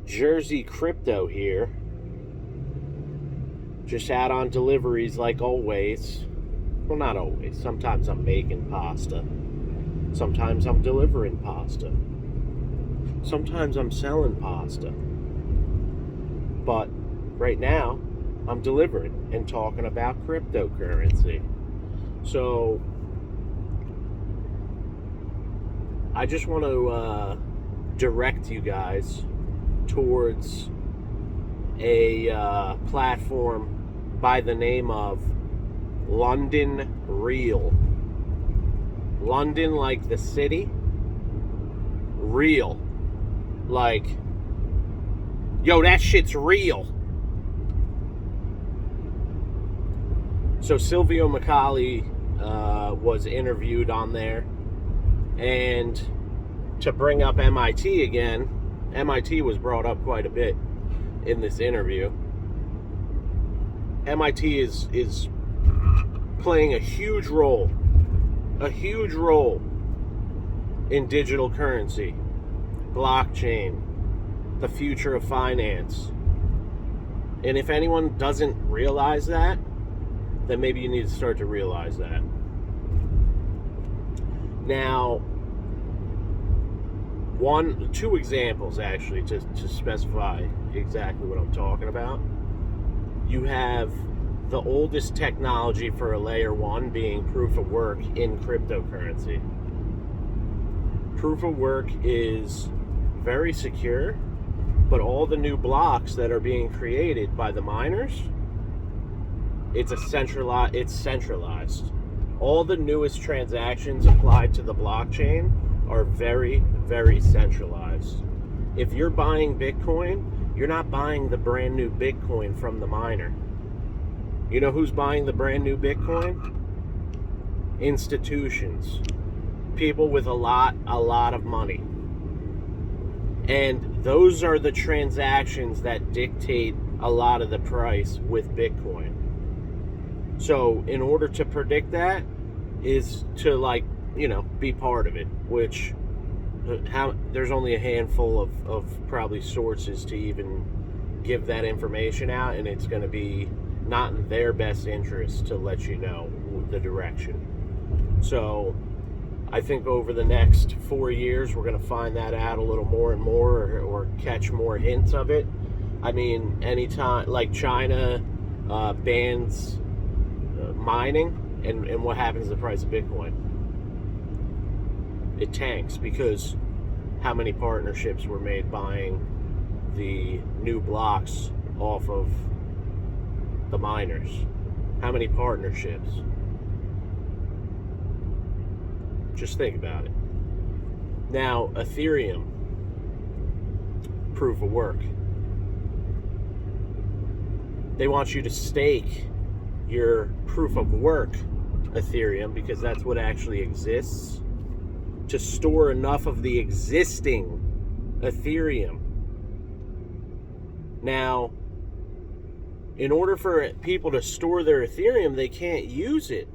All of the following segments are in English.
Jersey Crypto here. Just out on deliveries like always. Well, not always. Sometimes I'm making pasta. Sometimes I'm delivering pasta. Sometimes I'm selling pasta. But right now, I'm delivering and talking about cryptocurrency. So, I just want to direct you guys towards a platform by the name of London Real. London like the city, real like, yo, that shit's real. So Silvio McCauley was interviewed on there, and to bring up MIT again, MIT was brought up quite a bit in this interview. MIT is playing a huge role in digital currency, blockchain, the future of finance. And if anyone doesn't realize that, then maybe you need to start to realize that. Now, two examples actually to specify exactly what I'm talking about. You have the oldest technology for a layer 1 being proof of work in cryptocurrency. Proof of work is very secure, but all the new blocks that are being created by the miners, it's centralized. All the newest transactions applied to the blockchain are very, very centralized. If you're buying Bitcoin, you're not buying the brand new Bitcoin from the miner. You know who's buying the brand new Bitcoin? Institutions. People with a lot of money. And those are the transactions that dictate a lot of the price with Bitcoin. So in order to predict that is to be part of it, which there's only a handful of probably sources to even give that information out, and it's going to be not in their best interest to let you know the direction. So I think over the next 4 years, we're going to find that out a little more and more, or catch more hints of it. I mean, anytime, like China bans mining, and what happens to the price of Bitcoin? It tanks, because how many partnerships were made buying the new blocks off of the miners? How many partnerships? Just think about it. Now, Ethereum, proof of work. They want you to stake your proof of work Ethereum, because that's what actually exists, to store enough of the existing Ethereum. Now, in order for people to store their Ethereum, they can't use it.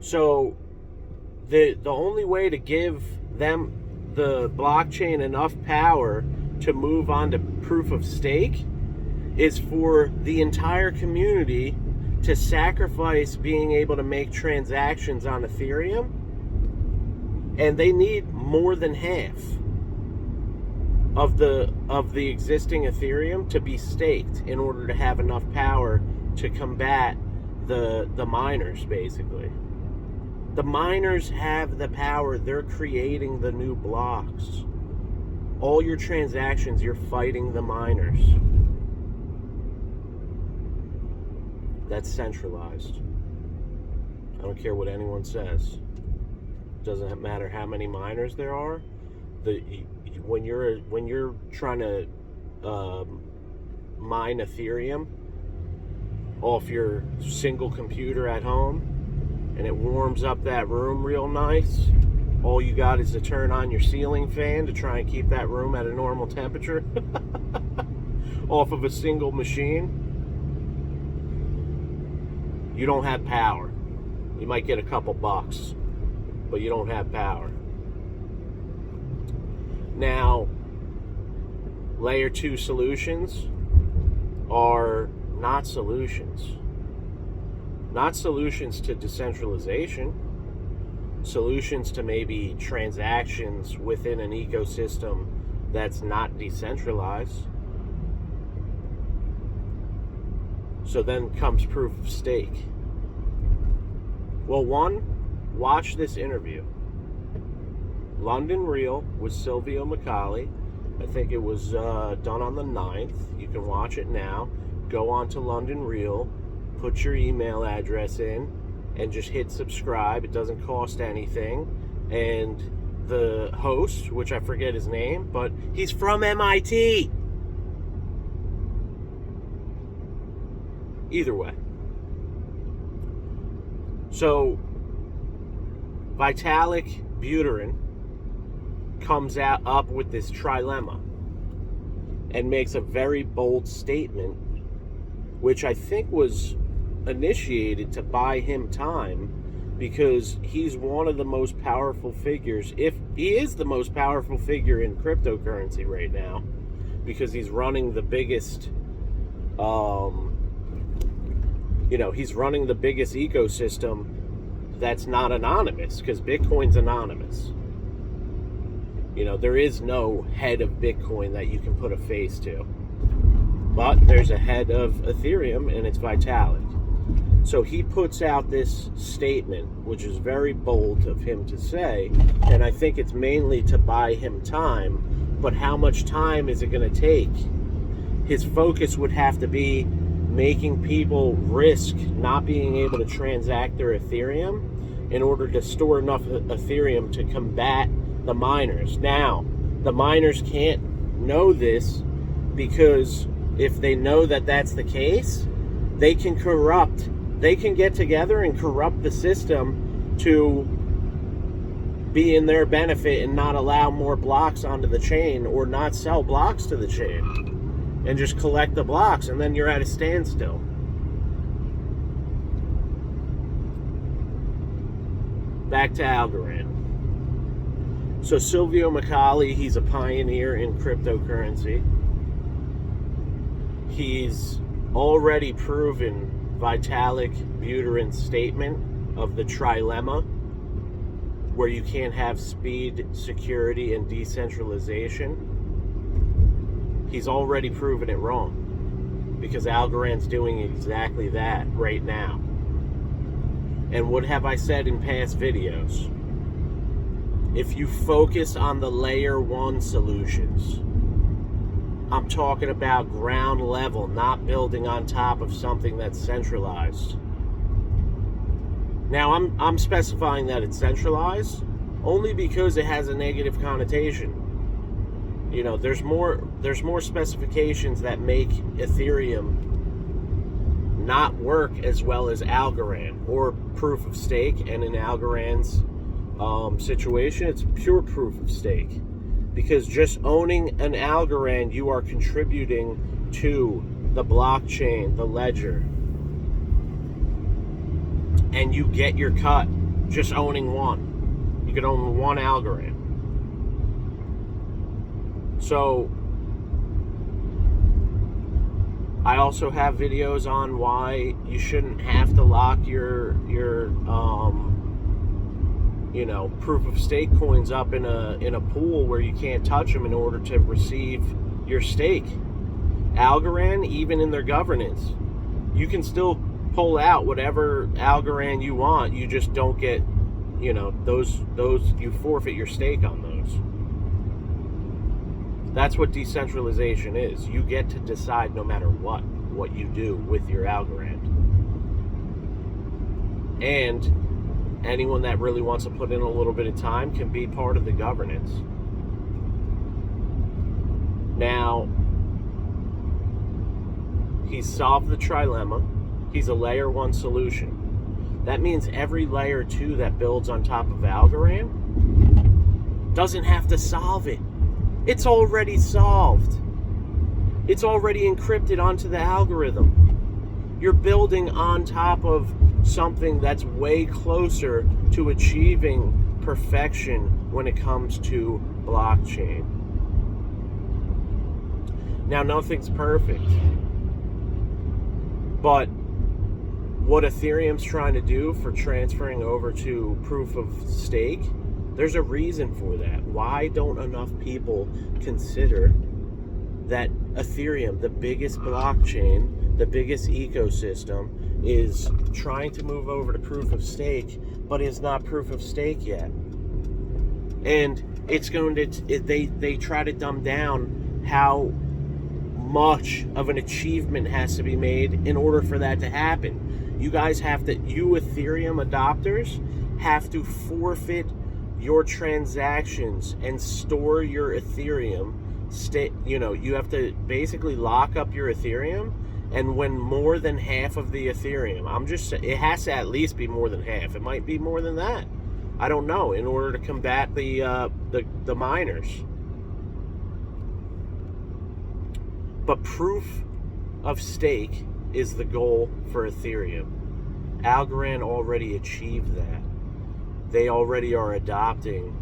So the only way to give them, the blockchain, enough power to move on to proof of stake is for the entire community to sacrifice being able to make transactions on Ethereum, and they need more than half of the existing Ethereum to be staked in order to have enough power to combat the miners, basically. The miners have the power. They're creating the new blocks. All your transactions, you're fighting the miners. That's centralized. I don't care what anyone says. Doesn't matter how many miners there are. When you're trying to mine Ethereum off your single computer at home, and it warms up that room real nice, all you got is to turn on your ceiling fan to try and keep that room at a normal temperature off of a single machine. You don't have power. You might get a couple bucks, but you don't have power. Now, layer 2 solutions are not solutions. Not solutions to decentralization. Solutions to maybe transactions within an ecosystem that's not decentralized. So then comes proof of stake. Well, one, watch this interview. London Real with Silvio Macaulay. I think it was done on the 9th. You can watch it now. Go on to London Real, put your email address in, and just hit subscribe. It doesn't cost anything. And the host, which I forget his name, but he's from MIT. Either way. So, Vitalik Buterin comes up with this trilemma and makes a very bold statement, which I think was initiated to buy him time, because he's one of the most powerful figures, if he is the most powerful figure in cryptocurrency right now, because he's running the biggest he's running the biggest ecosystem that's not anonymous, because Bitcoin's anonymous. There is no head of Bitcoin that you can put a face to. But there's a head of Ethereum, and it's Vitalik. So he puts out this statement, which is very bold of him to say, and I think it's mainly to buy him time. But how much time is it going to take? His focus would have to be making people risk not being able to transact their Ethereum in order to store enough Ethereum to combat the miners. Now, the miners can't know this, because if they know that that's the case, they can get together and corrupt the system to be in their benefit and not allow more blocks onto the chain, or not sell blocks to the chain and just collect the blocks, and then you're at a standstill. Back to Algorand. So Silvio Macaulay, he's a pioneer in cryptocurrency. He's already proven Vitalik Buterin's statement of the trilemma, where you can't have speed, security, and decentralization. He's already proven it wrong, because Algorand's doing exactly that right now. And what have I said in past videos? If you focus on the layer 1 solutions, I'm talking about ground level, not building on top of something that's centralized. Now, I'm specifying that it's centralized only because it has a negative connotation. There's more specifications that make Ethereum not work as well as Algorand or proof of stake, and in Algorand's situation, it's pure proof of stake. Because just owning an Algorand, you are contributing to the blockchain, the ledger. And you get your cut just owning one. You can own one Algorand. So, I also have videos on why you shouldn't have to lock your proof of stake coins up in a pool where you can't touch them in order to receive your stake. Algorand, even in their governance, you can still pull out whatever Algorand you want. You just don't get, those you forfeit your stake on those. That's what decentralization is. You get to decide no matter what you do with your Algorand. And anyone that really wants to put in a little bit of time can be part of the governance. Now, he's solved the trilemma. He's a layer 1 solution. That means every layer 2 that builds on top of Algorand doesn't have to solve it. It's already solved. It's already encrypted onto the algorithm. You're building on top of something that's way closer to achieving perfection when it comes to blockchain. Now, nothing's perfect, but what Ethereum's trying to do for transferring over to proof of stake, there's a reason for that. Why don't enough people consider that Ethereum, the biggest blockchain, the biggest ecosystem, is trying to move over to proof of stake, but is not proof of stake yet? And it's going to, they try to dumb down how much of an achievement has to be made in order for that to happen. You guys have to, you Ethereum adopters have to forfeit your transactions and store your Ethereum. You have to basically lock up your Ethereum, and when more than half of the Ethereum, it has to at least be more than half. It might be more than that. I don't know, in order to combat the miners. But proof of stake is the goal for Ethereum. Algorand already achieved that. They already are adopting,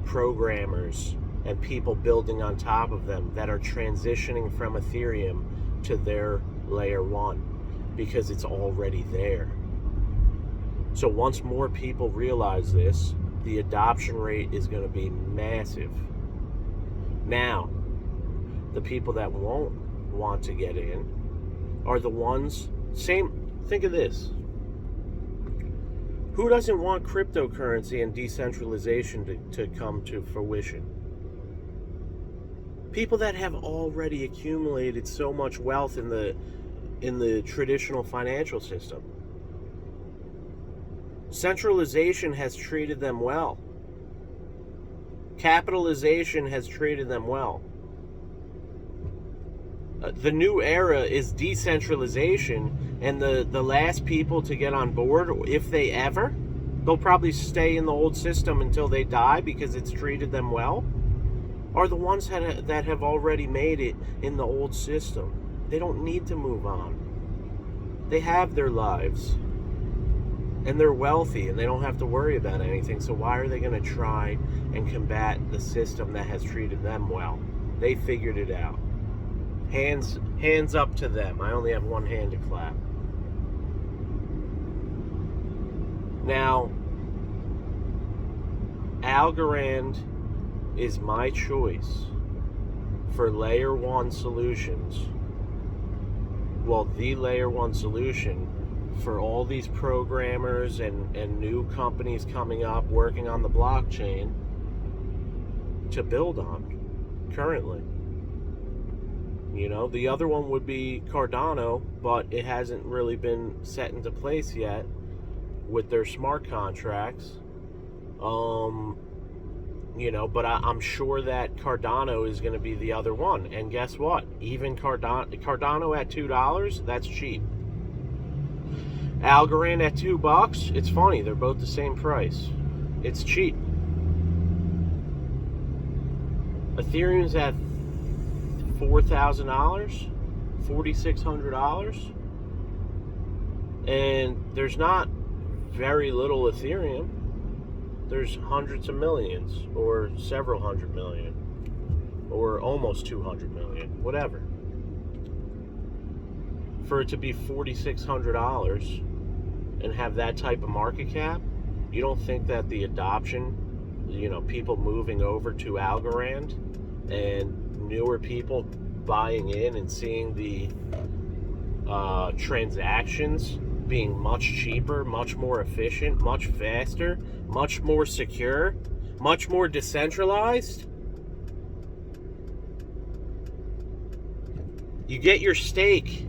programmers and people building on top of them that are transitioning from Ethereum to their layer 1 because it's already there. So once more people realize this, the adoption rate is going to be massive. Now, the people that won't want to get in are the ones, think of this. Who doesn't want cryptocurrency and decentralization to come to fruition? People that have already accumulated so much wealth in the traditional financial system. Centralization has treated them well. Capitalization has treated them well. The new era is decentralization, and the last people to get on board, if they ever, they'll probably stay in the old system until they die because it's treated them well, are the ones that have already made it in the old system. They don't need to move on. They have their lives, and they're wealthy, and they don't have to worry about anything, so why are they going to try and combat the system that has treated them well? They figured it out. Hands up to them. I only have one hand to clap. Now, Algorand is my choice for layer 1 solutions. Well, the layer 1 solution for all these programmers and new companies coming up working on the blockchain to build on currently. The other one would be Cardano, but it hasn't really been set into place yet with their smart contracts. But I'm sure that Cardano is going to be the other one. And guess what? Even Cardano at $2, that's cheap. Algorand at $2, it's funny, they're both the same price. It's cheap. Ethereum's at $4,000, $4,600, and there's not very little Ethereum. There's hundreds of millions, or several hundred million, or almost 200 million, whatever. For it to be $4,600 and have that type of market cap, you don't think that the adoption, people moving over to Algorand and newer people buying in and seeing the transactions being much cheaper, much more efficient, much faster, much more secure, much more decentralized? You get your stake.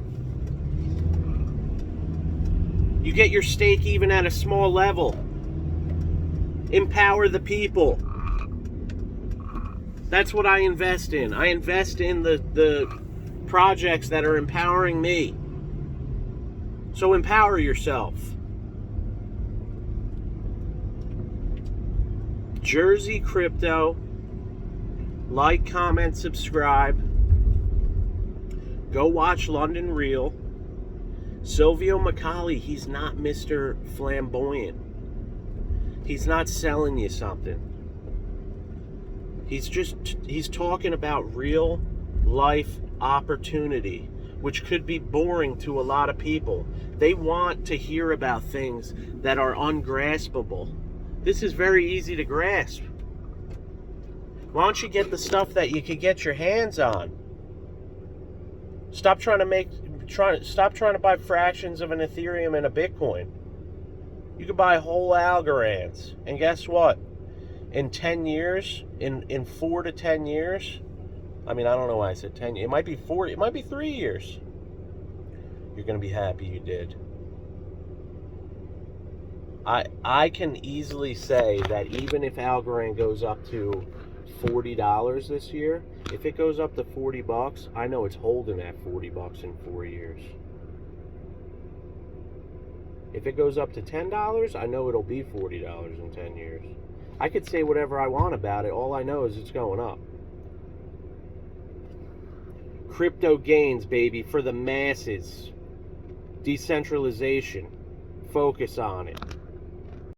You get your stake even at a small level. Empower the people. That's what I invest in. I invest in the projects that are empowering me. So empower yourself. Jersey Crypto. Like, comment, subscribe. Go watch London Real. Silvio Macaulay, he's not Mr. Flamboyant. He's not selling you something. He's talking about real life opportunity, which could be boring to a lot of people. They want to hear about things that are ungraspable. This is very easy to grasp. Why don't you get the stuff that you could get your hands on? Stop trying to buy fractions of an Ethereum and a Bitcoin. You could buy whole Algorands. And guess what? In 10 years, in 4 to 10 years, I mean, I don't know why I said 10. It might be 4, it might be 3 years. You're going to be happy you did. I can easily say that even if Algorand goes up to $40 this year, if it goes up to $40, I know it's holding at $40 in 4 years. If it goes up to $10, I know it'll be $40 in 10 years. I could say whatever I want about it. All I know is it's going up. Crypto gains, baby, for the masses. Decentralization. Focus on it.